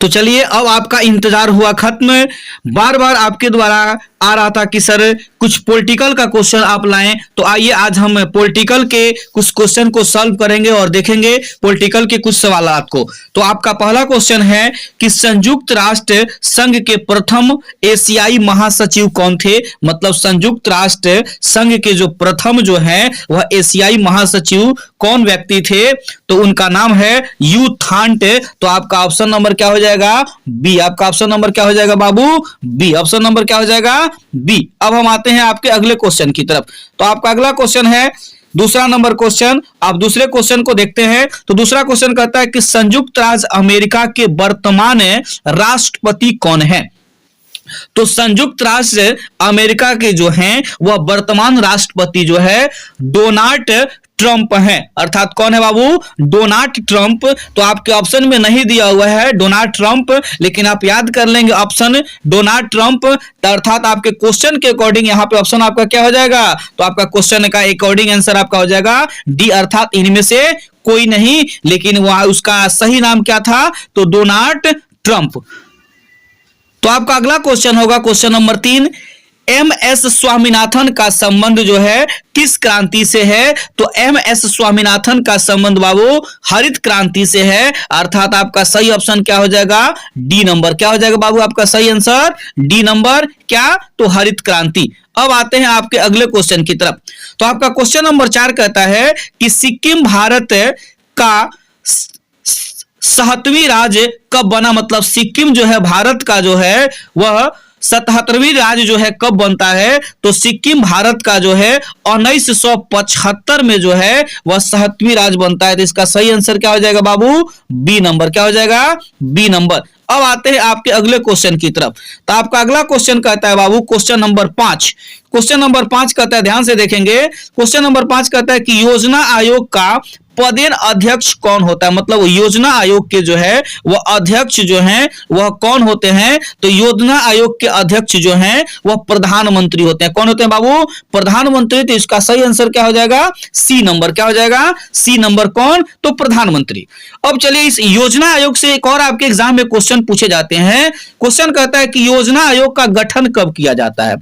तो चलिए, अब आपका इंतजार हुआ खत्म। बार बार आपके द्वारा आ रहा था कि सर कुछ पॉलिटिकल का क्वेश्चन आप लाएं, तो आइए आज हम पॉलिटिकल के कुछ क्वेश्चन को सॉल्व करेंगे और देखेंगे पॉलिटिकल के कुछ सवालात को। तो आपका पहला क्वेश्चन है कि संयुक्त राष्ट्र संघ के प्रथम एशियाई महासचिव कौन थे। मतलब संयुक्त राष्ट्र संघ के जो प्रथम जो है वह एशियाई महासचिव कौन व्यक्ति थे, तो उनका नाम है यू थांट। तो आपका ऑप्शन नंबर क्या हो जाएगा? बी। आपका ऑप्शन नंबर क्या हो जाएगा बाबू? बी। ऑप्शन नंबर क्या हो जाएगा? बी। अब हम आते हैं आपके अगले क्वेश्चन की तरफ। तो आपका अगला क्वेश्चन है दूसरा नंबर क्वेश्चन। आप दूसरे क्वेश्चन को देखते हैं। तो दूसरा क्वेश्चन कहता है कि संयुक्त राज्य अमेरिका के वर्तमान राष्ट्रपति कौन है। तो संयुक्त राष्ट्र अमेरिका के जो हैं वह वर्तमान राष्ट्रपति जो है डोनाल्ड ट्रंप हैं। अर्थात कौन है बाबू? Donald Trump. तो आपके ऑप्शन में नहीं दिया हुआ है डोनाल्ड ट्रंप, लेकिन आप याद कर लेंगे ऑप्शन डोनाल्ड ट्रंप। अर्थात आपके क्वेश्चन के अकॉर्डिंग यहाँ पे ऑप्शन आपका क्या हो जाएगा? तो आपका क्वेश्चन का अकॉर्डिंग आंसर आपका हो जाएगा डी, अर्थात इनमें से कोई नहीं। लेकिन वह उसका सही नाम क्या था? तो डोनाल्ड ट्रंप। तो आपका अगला क्वेश्चन होगा question number 3। M S Swaminathan का संबंध जो है किस क्रांति से है? तो एम एस स्वामीनाथन का संबंध बाबू हरित क्रांति से है। अर्थात आपका सही ऑप्शन क्या हो जाएगा? D number. क्या हो जाएगा बाबू आपका सही आंसर? D number. क्या? तो हरित क्रांति। अब आते हैं आपके अगले क्वेश्चन की तरफ। तो आपका क्वेश्चन नंबर 4 कहता है कि सिक्किम भारत का 7वीं राज्य कब बना। मतलब सिक्किम जो है भारत का जो है वह 77वीं राज्य जो है कब बनता है। तो सिक्किम भारत का जो है 1975 में जो है वह 7वीं राज्य बनता है। तो इसका सही आंसर क्या हो जाएगा बाबू? B number. क्या हो जाएगा? B number. अब आते हैं आपके अगले क्वेश्चन की तरफ। तो आपका अगला क्वेश्चन कहता है बाबू क्वेश्चन नंबर 5। क्वेश्चन नंबर 5 कहता है, ध्यान से देखेंगे। क्वेश्चन नंबर 5 कहता है कि योजना आयोग का पदेन अध्यक्ष कौन होता है। मतलब योजना आयोग के जो है वह अध्यक्ष जो हैं वह कौन होते हैं। तो योजना आयोग के अध्यक्ष जो हैं वह प्रधानमंत्री होते हैं। कौन होते हैं बाबू? प्रधानमंत्री। तो इसका सही आंसर क्या हो जाएगा? C number. क्या हो जाएगा? C number. कौन? तो प्रधानमंत्री। अब चलिए, इस योजना आयोग से एक और आपके एग्जाम में क्वेश्चन पूछे जाते हैं। क्वेश्चन कहता है कि योजना आयोग का गठन कब किया जाता है।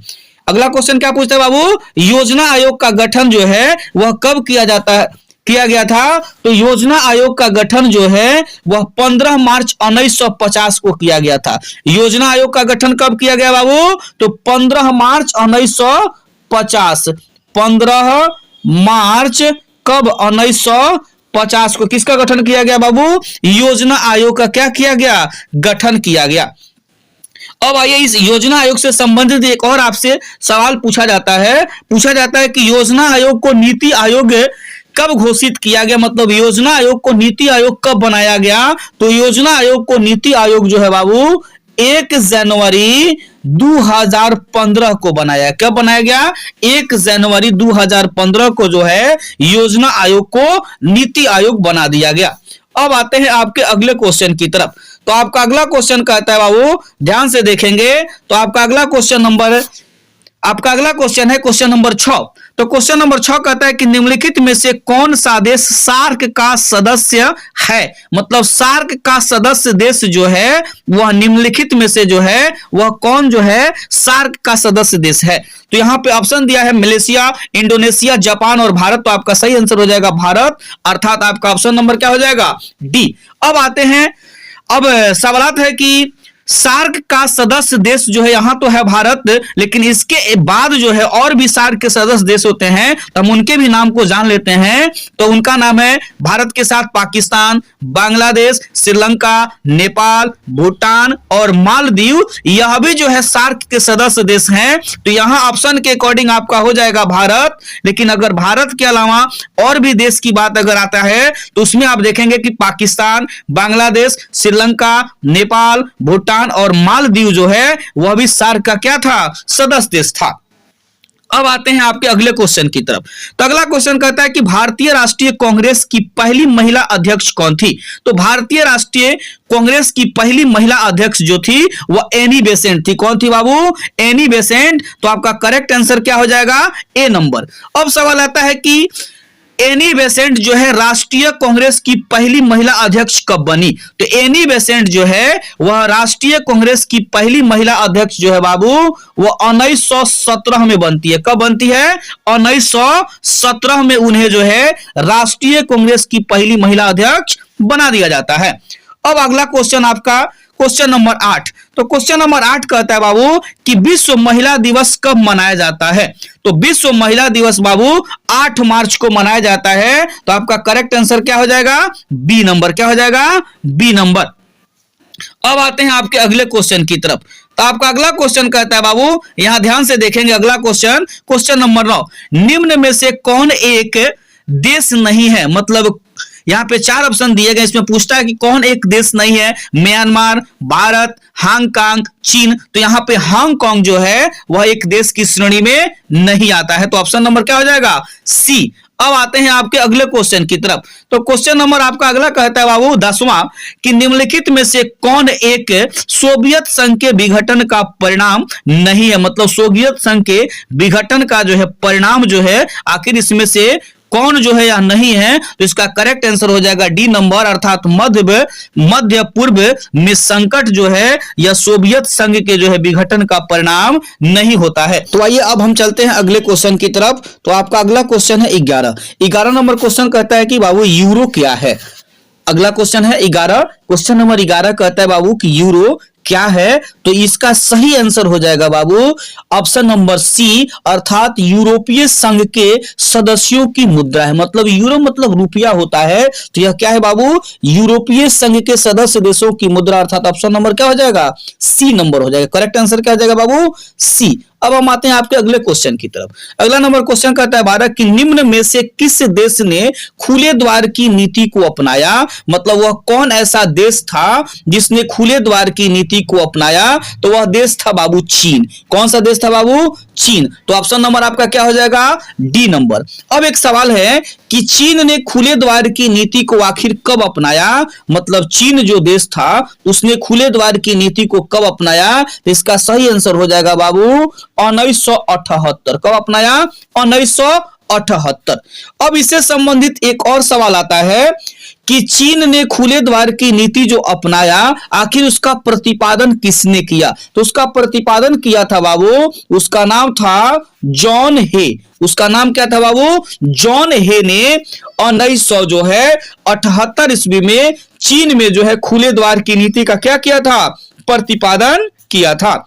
अगला क्वेश्चन क्या पूछता है बाबू? योजना आयोग का गठन जो है वह कब किया जाता है, किया गया था। तो योजना आयोग का गठन जो है वह 15 मार्च 1950 को किया गया था। योजना आयोग का गठन कब किया गया बाबू? तो 15 मार्च 1950। 15 मार्च कब? 1950 को किसका गठन किया गया बाबू? योजना आयोग का क्या किया गया? गठन किया गया। अब आइए, इस योजना आयोग से संबंधित एक और आपसे सवाल पूछा जाता है कि योजना आयोग को नीति आयोग कब घोषित किया गया। मतलब योजना आयोग को नीति आयोग कब बनाया गया। तो योजना आयोग को नीति आयोग जो है बाबू 1 जनवरी 2015 को बनाया। कब बनाया गया? 1 जनवरी 2015 को जो है योजना आयोग को नीति आयोग बना दिया गया। अब आते हैं आपके अगले क्वेश्चन की तरफ। तो आपका अगला क्वेश्चन कहता है बाबू, ध्यान से देखेंगे। तो आपका अगला क्वेश्चन है क्वेश्चन नंबर 6। तो क्वेश्चन नंबर 6 कहता है कि निम्नलिखित में से कौन सा देश सार्क का सदस्य है। मतलब सार्क का सदस्य देश जो है वह निम्नलिखित में से जो है वह कौन जो है सार्क का सदस्य देश है। तो यहाँ पे ऑप्शन दिया है मलेशिया, इंडोनेशिया, जापान और भारत। तो आपका सही आंसर हो जाएगा भारत। अर्थात आपका ऑप्शन नंबर क्या हो जाएगा? डी। अब आते हैं, अब सवाल है कि सार्क का सदस्य देश जो है यहाँ तो है भारत, लेकिन इसके बाद जो है और भी सार्क के सदस्य देश होते हैं। तो हम उनके भी नाम को जान लेते हैं। तो उनका नाम है भारत के साथ पाकिस्तान, बांग्लादेश, श्रीलंका, नेपाल, भूटान और मालदीव। यह भी जो है सार्क के सदस्य देश हैं। तो यहाँ ऑप्शन के अकॉर्डिंग आपका हो जाएगा भारत। लेकिन अगर भारत के अलावा और भी देश की बात अगर आता है तो उसमें आप देखेंगे कि पाकिस्तान, बांग्लादेश, श्रीलंका, नेपाल, भूटान और मालदीव जो है वह भी सार्क का क्या था? सदस्य देश था। अब आते हैं आपके अगले क्वेश्चन की तरफ। तो अगला क्वेश्चन कहता है कि भारतीय राष्ट्रीय कांग्रेस की पहली महिला अध्यक्ष कौन थी। तो भारतीय राष्ट्रीय कांग्रेस की पहली महिला अध्यक्ष जो थी वह एनी बेसेंट थी। कौन थी बाबू? Annie Besant. तो आपका करेक्ट आंसर क्या हो जाएगा? ए नंबर। अब सवाल आता है कि एनी बेसेंट जो है राष्ट्रीय कांग्रेस की पहली महिला अध्यक्ष कब बनी? तो एनी बेसेंट जो है वह राष्ट्रीय कांग्रेस की पहली महिला अध्यक्ष जो है बाबू वो 1917 में बनती है। कब बनती है? 1917 में उन्हें जो है राष्ट्रीय कांग्रेस की पहली महिला अध्यक्ष बना दिया जाता है। अब अगला क्वेश्चन आपका क्वेश्चन नंबर 8। तो क्वेश्चन नंबर 8 कहता है बाबू कि विश्व महिला दिवस कब मनाया जाता है? तो विश्व महिला दिवस बाबू 8 मार्च को मनाया जाता है। तो आपका करेक्ट आंसर क्या हो जाएगा? B number. क्या हो जाएगा? B number. अब आते हैं आपके अगले क्वेश्चन की तरफ। तो आपका अगला क्वेश्चन कहता है बाबू, यहां ध्यान से देखेंगे अगला क्वेश्चन, क्वेश्चन नंबर 9। निम्न में से कौन एक देश नहीं है? मतलब यहाँ पे 4 ऑप्शन दिए गए, इसमें पूछता है कि कौन एक देश नहीं है? म्यांमार, भारत, हांगकांग, चीन। तो यहाँ पे हांगकांग जो है वह एक देश की श्रेणी में नहीं आता है। तो ऑप्शन नंबर क्या हो जाएगा? सी। अब आते हैं आपके अगले क्वेश्चन की तरफ। तो क्वेश्चन नंबर आपका अगला कहता है बाबू 10वां कि निम्नलिखित में से कौन एक सोवियत संघ के विघटन का परिणाम नहीं है? मतलब सोवियत संघ के विघटन का जो है परिणाम जो है आखिर इसमें से कौन जो है या नहीं है? तो इसका करेक्ट आंसर हो जाएगा डी नंबर, अर्थात मध्य पूर्व में संकट जो है यह सोवियत संघ के जो है विघटन का परिणाम नहीं होता है। तो आइए अब हम चलते हैं अगले क्वेश्चन की तरफ। तो आपका अगला क्वेश्चन है 11 नंबर क्वेश्चन कहता है कि बाबू यूरो क्या है? अगला क्वेश्चन है 11। क्वेश्चन नंबर 11 कहता है बाबू कि यूरो क्या है? तो इसका सही आंसर हो जाएगा बाबू ऑप्शन नंबर सी, अर्थात यूरोपीय संघ के सदस्यों की मुद्रा है। मतलब यूरो मतलब रुपया होता है, तो यह क्या है बाबू? यूरोपीय संघ के सदस्य देशों की मुद्रा, अर्थात ऑप्शन नंबर क्या हो जाएगा? सी नंबर हो जाएगा। करेक्ट आंसर क्या हो जाएगा बाबू? सी। अब हम आते हैं आपके अगले क्वेश्चन की तरफ। अगला नंबर क्वेश्चन कहता है 12 कि निम्न में से किस देश ने खुले द्वार की नीति को अपनाया? मतलब वह कौन ऐसा देश था जिसने खुले द्वार की नीति को अपनाया? तो वह देश था बाबू चीन। कौन सा देश था बाबू? चीन। तो ऑप्शन नंबर आपका क्या हो जाएगा? D number. अब एक सवाल है कि चीन ने खुले द्वार की नीति को आखिर कब अपनाया? मतलब चीन जो देश था उसने खुले द्वार की नीति को कब अपनाया? तो इसका सही आंसर हो जाएगा बाबू 1978। कब अपनाया? 1978। अब इससे संबंधित एक और सवाल आता है कि चीन ने खुले द्वार की नीति जो अपनाया आखिर उसका प्रतिपादन किसने किया? तो उसका प्रतिपादन किया था बाबू, उसका नाम था जॉन हे। उसका नाम क्या था बाबू? जॉन हे ने 1900 जो है 78 ईस्वी में चीन में जो है खुले द्वार की नीति का क्या किया था? प्रतिपादन किया था।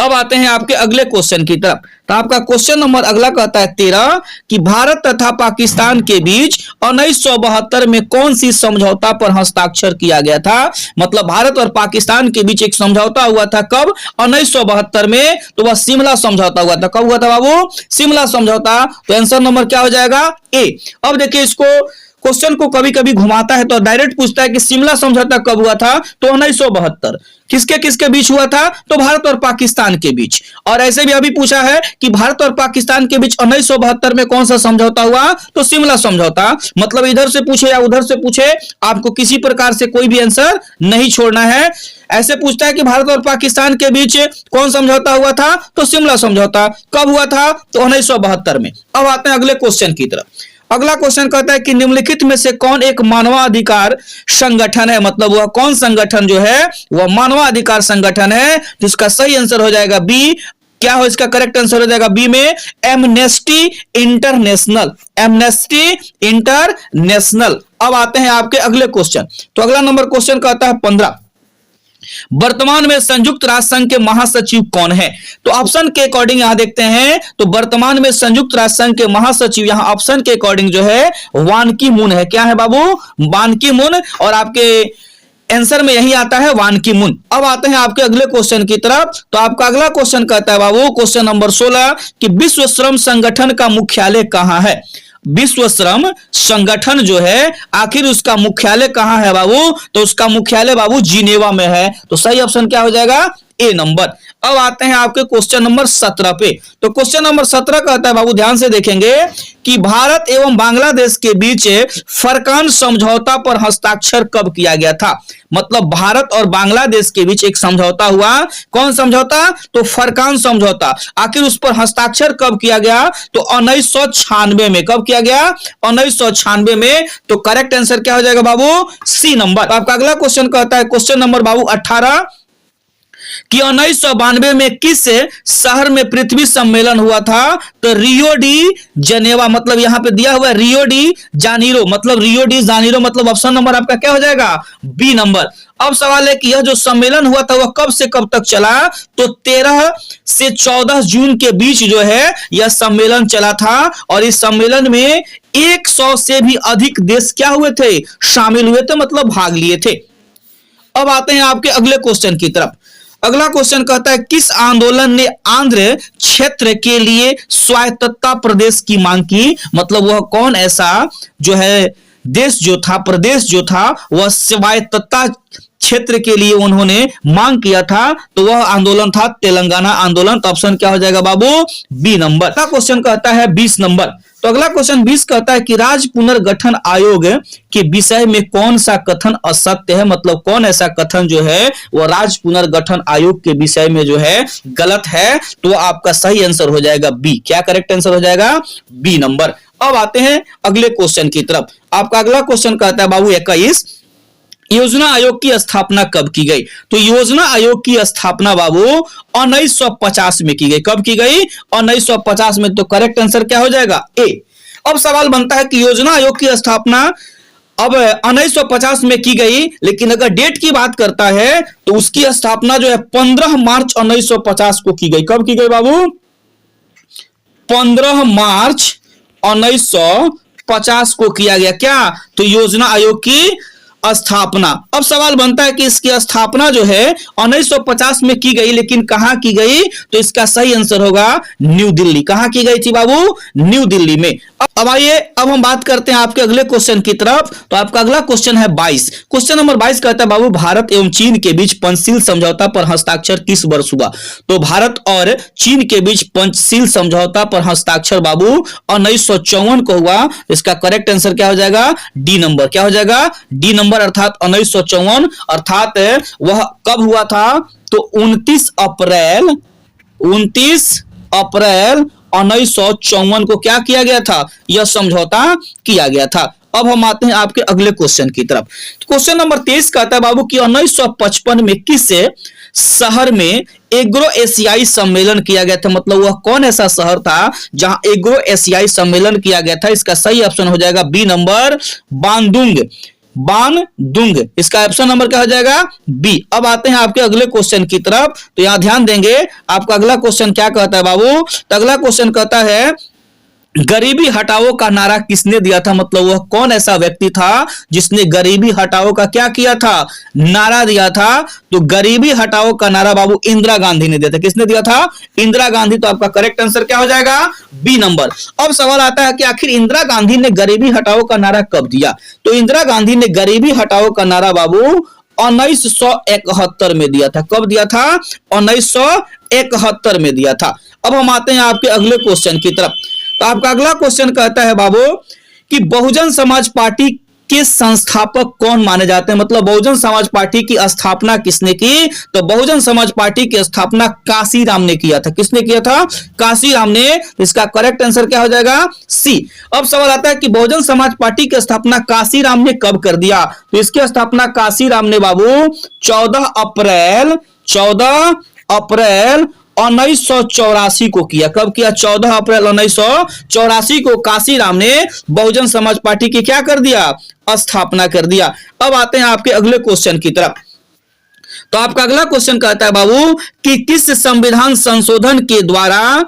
अब आते हैं आपके अगले क्वेश्चन की तरफ। तो आपका क्वेश्चन नंबर अगला कहता है 13 कि भारत तथा पाकिस्तान के बीच 1972 में कौन सी समझौता पर हस्ताक्षर किया गया था? मतलब भारत और पाकिस्तान के बीच एक समझौता हुआ था। कब? 1972 में। तो वह शिमला समझौता हुआ था। कब हुआ था बाबू? शिमला समझौता। तो आंसर नंबर क्या हो जाएगा? ए। अब देखिए इसको क्वेश्चन को कभी कभी घुमाता है तो डायरेक्ट पूछता है कि शिमला समझौता कब हुआ था? तो 1972। किसके किसके बीच हुआ था? तो भारत और पाकिस्तान के बीच। और ऐसे भी अभी पूछा है कि भारत और पाकिस्तान के बीच 1972 में कौन सा समझौता हुआ? तो शिमला समझौता। मतलब इधर से पूछे या उधर से पूछे, आपको किसी प्रकार से कोई भी आंसर नहीं छोड़ना है। ऐसे पूछता है कि भारत और पाकिस्तान के बीच कौन समझौता हुआ था? तो शिमला समझौता। कब हुआ था? तो 1972 में। अब आते हैं अगले क्वेश्चन की तरफ। अगला क्वेश्चन कहता है कि निम्नलिखित में से कौन एक मानवाधिकार संगठन है? मतलब वह कौन संगठन जो है वह मानवाधिकार संगठन है? तो इसका सही आंसर हो जाएगा बी। क्या हो इसका करेक्ट आंसर हो जाएगा? बी में एमनेस्टी इंटरनेशनल। Amnesty international. अब आते हैं आपके अगले क्वेश्चन। तो अगला नंबर क्वेश्चन कहता है 15 वर्तमान में संयुक्त राष्ट्र संघ के महासचिव कौन है? तो ऑप्शन के अकॉर्डिंग यहां देखते हैं तो वर्तमान में संयुक्त राष्ट्र संघ के महासचिव यहां ऑप्शन के अकॉर्डिंग जो है वान की मून है। क्या है बाबू? वान की मून। और आपके आंसर में यही आता है वान की मून। अब आते हैं आपके अगले क्वेश्चन की तरफ। तो आपका अगला क्वेश्चन कहता है बाबू क्वेश्चन नंबर 16 कि विश्व श्रम संगठन का मुख्यालय कहां है? विश्व श्रम संगठन जो है आखिर उसका मुख्यालय कहां है बाबू? तो उसका मुख्यालय बाबू जिनेवा में है। तो सही ऑप्शन क्या हो जाएगा? ए नंबर। अब आते हैं आपके क्वेश्चन नंबर 17 पे। तो क्वेश्चन नंबर 17 कहता है बाबू, ध्यान से देखेंगे कि भारत एवं बांग्लादेश के बीच फरकान समझौता पर हस्ताक्षर कब किया गया था। मतलब भारत और बांग्लादेश के बीच एक समझौता हुआ। कौन समझौता? तो फरकान समझौता। आखिर उस पर हस्ताक्षर कब किया गया? तो 1996 में। कब किया गया? 1996 में। तो करेक्ट आंसर क्या हो जाएगा बाबू? सी नंबर। आपका अगला क्वेश्चन कहता है क्वेश्चन नंबर बाबू 18 कि 1992 में किस शहर में पृथ्वी सम्मेलन हुआ था? तो रियो डी जनेवा। मतलब यहां पे दिया हुआ है रियो डी जानीरो, मतलब रियो डी जानीरो, मतलब ऑप्शन नंबर आपका क्या हो जाएगा? B number. अब सवाल है कि यह जो सम्मेलन हुआ था वह कब से कब तक चला? तो 13 से 14 जून के बीच जो है यह सम्मेलन चला था। और इस सम्मेलन में 100 से भी अधिक देश क्या हुए थे? शामिल हुए थे, मतलब भाग लिए थे। अब आते हैं आपके अगले क्वेश्चन की तरफ। अगला क्वेश्चन कहता है किस आंदोलन ने आंध्र क्षेत्र के लिए स्वायत्तता प्रदेश की मांग की? मतलब वह कौन ऐसा जो है देश जो था, प्रदेश जो था, वह स्वायत्तता क्षेत्र के लिए उन्होंने मांग किया था? तो वह आंदोलन था तेलंगाना आंदोलन। तो ऑप्शन क्या हो जाएगा बाबू? B number. अगला क्वेश्चन कहता है 20 नंबर। तो अगला क्वेश्चन 20 कहता है कि राज्य पुनर्गठन आयोग के विषय में कौन सा कथन असत्य है? मतलब कौन ऐसा कथन जो है वह राज्य पुनर्गठन आयोग के विषय में जो है गलत है? तो आपका सही आंसर हो जाएगा बी। क्या करेक्ट आंसर हो जाएगा? B number. अब आते हैं अगले क्वेश्चन की तरफ। आपका अगला क्वेश्चन कहता है बाबू 21 योजना आयोग की स्थापना कब की गई? तो योजना आयोग की स्थापना बाबू 1950 में की गई। कब की गई? 1950 में। तो करेक्ट आंसर क्या हो जाएगा? ए। अब सवाल बनता है कि योजना आयोग की स्थापना अब 1950 में की गई, लेकिन अगर डेट की बात करता है तो उसकी स्थापना जो है 15 मार्च 1950 को की गई। कब की गई बाबू? 15 मार्च 1950 को किया गया। क्या? तो योजना आयोग की स्थापना। अब सवाल बनता है कि इसकी स्थापना जो है 1950 में की गई, लेकिन कहां की गई? तो इसका सही आंसर होगा न्यू दिल्ली। कहां की गई थी बाबू? न्यू दिल्ली में। अब आइए अब हम बात करते हैं आपके अगले क्वेश्चन की तरफ। तो आपका अगला क्वेश्चन है 22। क्वेश्चन नंबर 22 कहता है बाबू भारत एवं चीन के बीच पंचशील समझौता पर हस्ताक्षर किस वर्ष हुआ? तो भारत और चीन के बीच पंचशील समझौता पर हस्ताक्षर बाबू 1954 को हुआ। इसका करेक्ट आंसर क्या हो जाएगा? D number. क्या हो जाएगा? डी नंबर, अर्थात 1954। अर्थात वह कब हुआ था? तो 29 अप्रैल 1954 को क्या किया गया था? यह समझौता किया गया था। अब हम आते हैं आपके अगले क्वेश्चन की तरफ। क्वेश्चन नंबर 23 कहता है बाबू कि 1955 में किस शहर में एग्रो एशियाई सम्मेलन किया गया था? मतलब वह कौन ऐसा शहर था जहां एग्रो एशियाई सम्मेलन किया गया था? इसका सही ऑप्शन हो जाएगा बी नंबर, बानदुंग। बानदुंग, इसका ऑप्शन नंबर क्या हो जाएगा? बी। अब आते हैं आपके अगले क्वेश्चन की तरफ। तो यहां ध्यान देंगे, आपका अगला क्वेश्चन क्या कहता है बाबू? तो अगला क्वेश्चन कहता है गरीबी हटाओ का नारा किसने दिया था? मतलब वह कौन ऐसा व्यक्ति था जिसने गरीबी हटाओ का क्या किया था? नारा दिया था। तो गरीबी हटाओ का नारा बाबू इंदिरा गांधी ने दिया था। किसने दिया था? इंदिरा गांधी। तो आपका करेक्ट आंसर क्या हो जाएगा? B number. अब सवाल आता है कि आखिर इंदिरा गांधी ने गरीबी हटाओ का नारा कब दिया? तो इंदिरा गांधी ने गरीबी हटाओ का नारा बाबू 1971 में दिया था। कब दिया था? 1971 में दिया था। अब हम आते हैं आपके अगले क्वेश्चन की तरफ। तो आपका अगला क्वेश्चन कहता है बाबू कि बहुजन समाज पार्टी के संस्थापक कौन माने जाते हैं? मतलब बहुजन समाज पार्टी की स्थापना किसने की? तो बहुजन समाज पार्टी की स्थापना काशीराम ने किया था। किसने किया था? काशीराम ने। इसका करेक्ट आंसर क्या हो जाएगा? सी। अब सवाल आता है कि बहुजन समाज पार्टी की स्थापना काशीराम ने कब कर दिया? तो इसकी स्थापना काशीराम ने बाबू 14 अप्रैल 1984 को किया। कब किया? 14 अप्रैल 1984 को काशीराम ने बहुजन समाज पार्टी की क्या कर दिया? स्थापना कर दिया। अब आते हैं आपके अगले क्वेश्चन की तरफ। तो आपका अगला क्वेश्चन कहता है बाबू कि किस संविधान संशोधन के द्वारा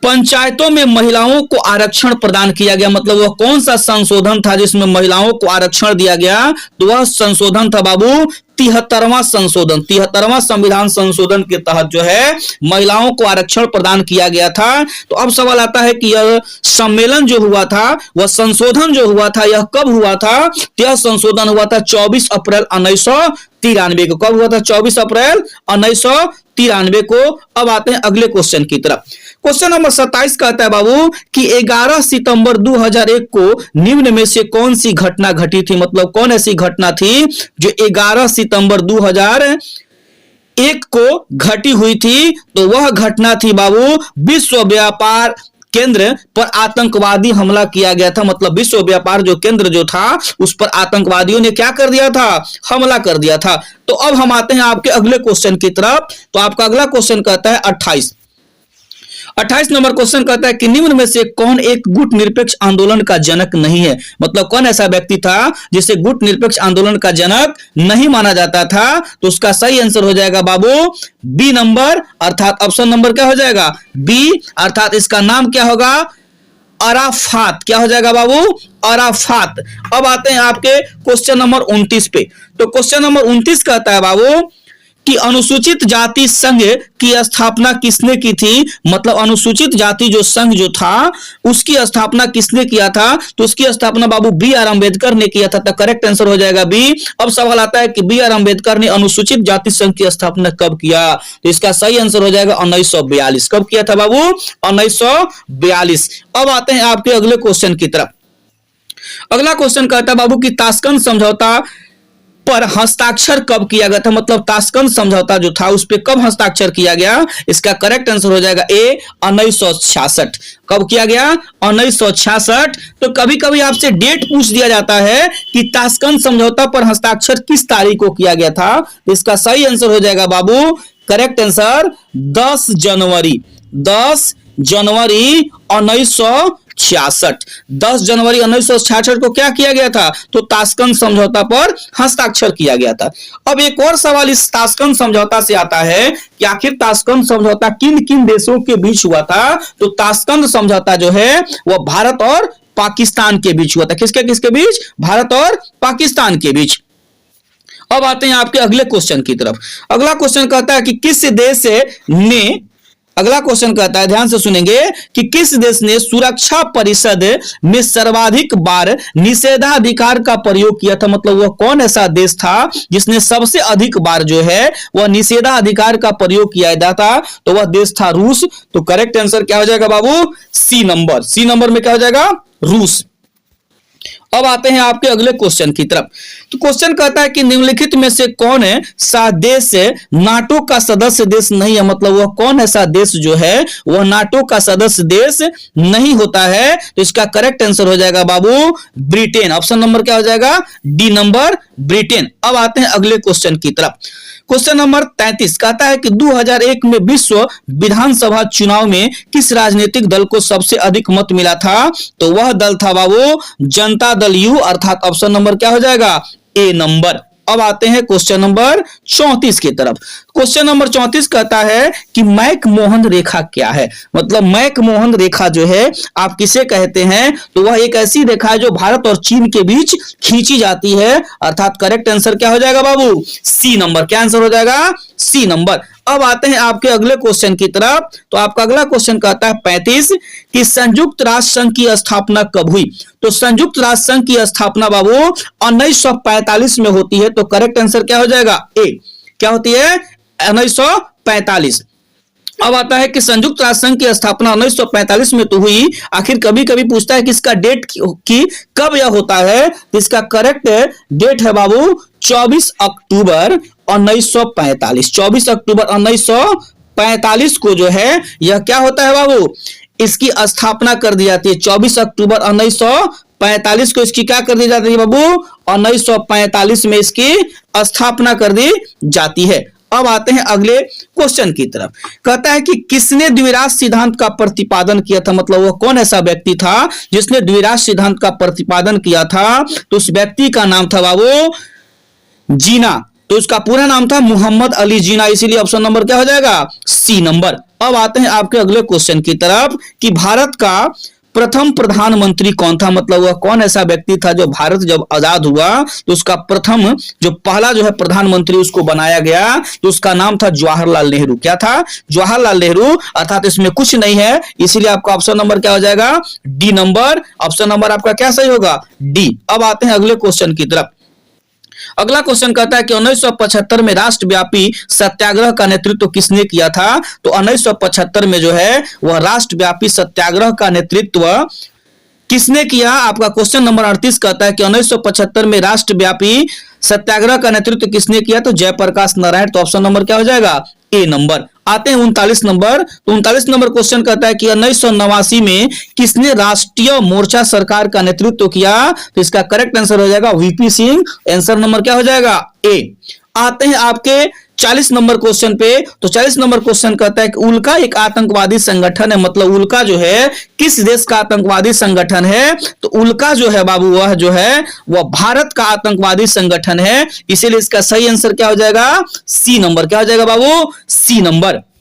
पंचायतों में महिलाओं को आरक्षण प्रदान किया गया? मतलब वह कौन सा संशोधन था जिसमें महिलाओं को आरक्षण दिया गया? तो वह संशोधन था बाबू 73वां संशोधन, 73वां संविधान संशोधन के तहत जो है महिलाओं को आरक्षण प्रदान किया गया था। तो अब सवाल आता है कि यह सम्मेलन जो हुआ था, वह संशोधन जो हुआ था, यह कब हुआ था? यह संशोधन हुआ था 24 अप्रैल 1993 को। कब हुआ था? 24 अप्रैल 1993 को। अब आते हैं अगले क्वेश्चन की तरफ। क्वेश्चन नंबर 27 कहता है बाबू कि 11 सितंबर 2001 को निम्न में से कौन सी घटना घटी थी? मतलब कौन ऐसी घटना थी जो 11 सितंबर 2001 को घटी हुई थी? तो वह घटना थी बाबू, विश्व व्यापार केंद्र पर आतंकवादी हमला किया गया था। मतलब विश्व व्यापार जो केंद्र जो था, उस पर आतंकवादियों ने क्या कर दिया था? हमला कर दिया था। तो अब हम आते हैं आपके अगले क्वेश्चन की तरफ। तो आपका अगला क्वेश्चन कहता है 28 नंबर क्वेश्चन कहता है कि निम्न में से कौन एक गुट निरपेक्ष आंदोलन का जनक नहीं है? मतलब कौन ऐसा व्यक्ति था जिसे गुट निरपेक्ष आंदोलन का जनक नहीं माना जाता था? तो उसका सही आंसर हो जाएगा बाबू बी नंबर, अर्थात ऑप्शन नंबर क्या हो जाएगा? बी, अर्थात इसका नाम क्या होगा? अराफात। क्या हो जाएगा बाबू? अराफात। अब आते हैं आपके क्वेश्चन नंबर 29 पे। तो क्वेश्चन नंबर 29 कहता है बाबू कि अनुसूचित जाति संघ की स्थापना किसने की थी? मतलब अनुसूचित जाति जो संघ जो था, उसकी स्थापना किसने किया था? तो उसकी स्थापना बाबू बी आर अंबेडकर ने किया था। तो करेक्ट आंसर हो जाएगा बी। अब सवाल आता है कि बी आर अंबेडकर ने अनुसूचित जाति संघ की स्थापना कब किया? तो इसका सही आंसर हो जाएगा 1942। कब किया था बाबू? 1942। अब आते हैं आपके अगले क्वेश्चन की तरफ। अगला क्वेश्चन कहता है बाबू कि ताशकंद समझौता पर हस्ताक्षर कब किया गया था? मतलब ताशकंद समझौता जो था, उस पर कब हस्ताक्षर किया गया? इसका करेक्ट आंसर हो जाएगा ए 1966। कब किया गया? 1966। तो कभी कभी आपसे डेट पूछ दिया जाता है कि ताशकंद समझौता पर हस्ताक्षर किस तारीख को किया गया था? इसका सही आंसर हो जाएगा बाबू, करेक्ट आंसर 10 जनवरी 1966। 10 जनवरी 1966 को क्या किया गया था? तो ताशकंद समझौता पर हस्ताक्षर किया गया था। अब एक और सवाल इस ताशकंद समझौता से आता है कि आखिर ताशकंद समझौता किन किन देशों के बीच हुआ था? तो ताशकंद समझौता जो है वह भारत और पाकिस्तान के बीच हुआ था। किसके किसके बीच? भारत और पाकिस्तान के बीच। अब आते हैं आपके अगले क्वेश्चन की तरफ। अगला क्वेश्चन कहता है कि किस देश ने, अगला क्वेश्चन कहता है, ध्यान से सुनेंगे, कि किस देश ने सुरक्षा परिषद में सर्वाधिक बार निषेधाधिकार का प्रयोग किया था? मतलब वह कौन ऐसा देश था जिसने सबसे अधिक बार जो है वह निषेधाधिकार का प्रयोग किया था? तो वह देश था रूस। तो करेक्ट आंसर क्या हो जाएगा बाबू? सी नंबर। सी नंबर में क्या हो जाएगा? रूस। अब आते हैं आपके अगले क्वेश्चन की तरफ। तो क्वेश्चन कहता है कि निम्नलिखित में से कौन सा देश नाटो का सदस्य देश नहीं है? मतलब वह कौन ऐसा देश जो है वह नाटो का सदस्य देश नहीं होता है? तो इसका करेक्ट आंसर हो जाएगा बाबू ब्रिटेन। ऑप्शन नंबर क्या हो जाएगा? D number, Britain. अब आते हैं अगले क्वेश्चन की तरफ। क्वेश्चन नंबर 33 कहता है कि 2001 में विश्व विधानसभा चुनाव में किस राजनीतिक दल को सबसे अधिक मत मिला था? तो वह दल था बाबू जनता दल यू, अर्थात ऑप्शन नंबर क्या हो जाएगा? ए नंबर। अब आते हैं क्वेश्चन नंबर 34 की तरफ। क्वेश्चन नंबर 34 कहता है कि मैक-मोहन रेखा क्या है? मतलब मैक-मोहन रेखा जो है आप किसे कहते हैं? तो वह एक ऐसी रेखा है जो भारत और चीन के बीच खींची जाती है, अर्थात करेक्ट आंसर क्या हो जाएगा बाबू? सी नंबर। क्या आंसर हो जाएगा? C number. अब आते हैं आपके अगले क्वेश्चन की तरफ। तो आपका अगला क्वेश्चन कहता है 35 कि संयुक्त राष्ट्र संघ की स्थापना कब हुई? तो संयुक्त राष्ट्र संघ की स्थापना बाबू 1945 में होती है। तो करेक्ट आंसर क्या हो जाएगा? ए। क्या होती है? 1945। अब आता है कि संयुक्त राष्ट्र संघ की स्थापना 1945 में तो हुई। आखिर कभी कभी पूछता है कि इसका डेट की कब यह होता है? तो इसका करेक्ट डेट है बाबू 24 अक्टूबर 1945। 24 अक्टूबर 1945 को जो है यह क्या होता है बाबू? इसकी स्थापना कर दी जाती है। 24 अक्टूबर 1945 को इसकी क्या कर दी जाती है बाबू? 1945 में इसकी स्थापना कर दी जाती है। अब आते हैं अगले क्वेश्चन की तरफ। कहता है कि किसने द्विराष्ट्र सिद्धांत का प्रतिपादन किया था? मतलब वो कौन ऐसा व्यक्ति था जिसने द्विराष्ट्र सिद्धांत का प्रतिपादन किया था? तो उस व्यक्ति का नाम था बाबू जीना। तो उसका पूरा नाम था मोहम्मद अली जीना, इसीलिए ऑप्शन नंबर क्या हो जाएगा? C number. अब आते हैं आपके अगले क्वेश्चन की तरफ कि भारत का प्रथम प्रधानमंत्री कौन था, मतलब वह कौन ऐसा व्यक्ति था जो भारत जब आजाद हुआ तो उसका प्रथम जो पहला जो है प्रधानमंत्री उसको बनाया गया, तो उसका नाम था जवाहरलाल नेहरू। क्या था? जवाहरलाल नेहरू। अर्थात इसमें कुछ नहीं है, इसीलिए आपका ऑप्शन नंबर क्या हो जाएगा? D number. ऑप्शन नंबर आपका क्या सही होगा? डी। अब आते हैं अगले क्वेश्चन की तरफ। अगला क्वेश्चन कहता है कि 1975 में राष्ट्रव्यापी सत्याग्रह का नेतृत्व किसने किया था? तो 1975 में जो है वह राष्ट्रव्यापी सत्याग्रह का नेतृत्व किसने किया? आपका क्वेश्चन नंबर 38 कहता है कि 1975 में राष्ट्रव्यापी सत्याग्रह का नेतृत्व किसने किया? तो जयप्रकाश नारायण। तो ऑप्शन नंबर क्या हो जाएगा? ए नंबर। आते हैं 39 नंबर। तो 39 नंबर क्वेश्चन कहता है कि 1989 में किसने राष्ट्रीय मोर्चा सरकार का नेतृत्व किया? तो इसका करेक्ट आंसर हो जाएगा वीपी सिंह। आंसर नंबर क्या हो जाएगा? ए। आते हैं आपके 40 नंबर क्वेश्चन पे। तो 40 नंबर क्वेश्चन कहता है कि उल्का एक आतंकवादी संगठन है, मतलब उल्का जो है किस देश का आतंकवादी संगठन है? तो उल्का जो है बाबू वह जो है वह भारत का आतंकवादी संगठन है। इसीलिए इसका सही आंसर क्या हो जाएगा? C number. क्या हो जाएगा बाबू? सी नंबर।